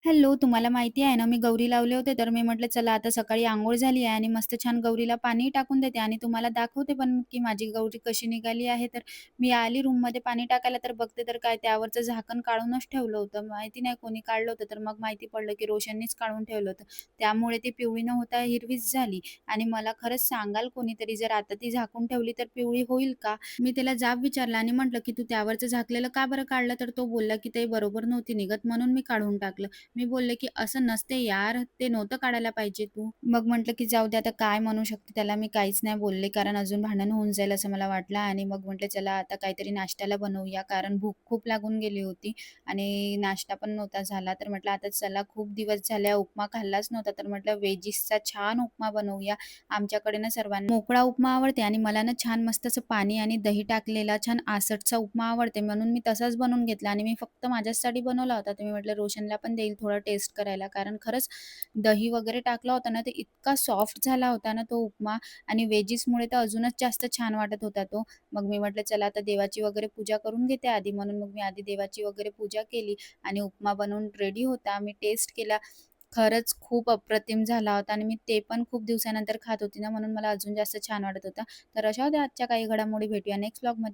Hello, तुम्हाला माहिती आहे ना, मी गौरी लावले होते, तर मी म्हटलं चला आता सकाळी अंघोळ झाली आहे आणि मस्त छान गौरीला पाणी टाकून देते आणि तुम्हाला दाखवते पण की माझी गौरी कशी निघाली आहे. तर मी आली रूममध्ये पाणी टाकायला, तर बघते तर काय त्यावरचं झाकण काढूनच ठेवलं होतं. माहिती नाही कोणी काढलं होतं, तर मग माहिती पडलं की रोशननीच काढून ठेवलं होतं. त्यामुळे ती पिवळी न होता हिरवीच झाली आणि मला खरंच सांगाल कोणीतरी, जर आता ती झाकून ठेवली तर पिवळी होईल का? मी त्याला जाब विचारला आणि म्हटलं की "तू त्यावरचं झाकलेलं का बरं काढलं?" तर तो बोलला की "ते बरोबर नव्हती निघत म्हणून मी काढून टाकलं." मी बोलले, की "असं नसते यार, ते नव्हतं काढायला पाहिजे तू." मग म्हटलं, की "जाऊ दे आता काय म्हणू शकते त्याला." मी काहीच नाही बोलले, कारण अजून भांडण होऊन जाईल असं मला वाटलं आणि मग म्हटलं चला आता काहीतरी नाश्त्याला बनवूया, कारण भूक खूप लागून गेली होती आणि नाश्ता पण नव्हता झाला. तर म्हटलं आता चला खूप दिवस झाले उपमा खाल्लाच नव्हता, तर म्हटलं व्हेजीसचा छान उपमा बनवूया. आमच्याकडे ना सर्वांना मोकळा उपमा आवडते आणि मला ना छान मस्त असं पाणी आणि दही टाकलेला छान आसटचा उपमा आवडते, म्हणून मी तसाच बनवून घेतला आणि मी फक्त माझ्यासाठी बनवला होता. तर मी म्हटलं रोशनला पण देईल थोडा टेस्ट करायला, कारण खरंच दही वगैरे टाकला होता ना, तर इतका सॉफ्ट झाला होता ना तो उपमा आणि वेजीसमुळे तर अजूनच जास्त छान वाटत होता तो. मग मी म्हटलं चला आता देवाची वगैरे पूजा करून घेते आधी, म्हणून मग मी आधी देवाची वगैरे पूजा केली आणि उपमा बनवून रेडी होता. मी टेस्ट केला. खरंच खूप अप्रतिम झाला होता आणि मी ते पण खूप दिवसानंतर खात होती ना, म्हणून मला अजून जास्त छान वाटत होतं. तर अशा होत्या आजच्या काही घडामोडी. भेटूया नेक्स्ट व्लॉगमध्ये.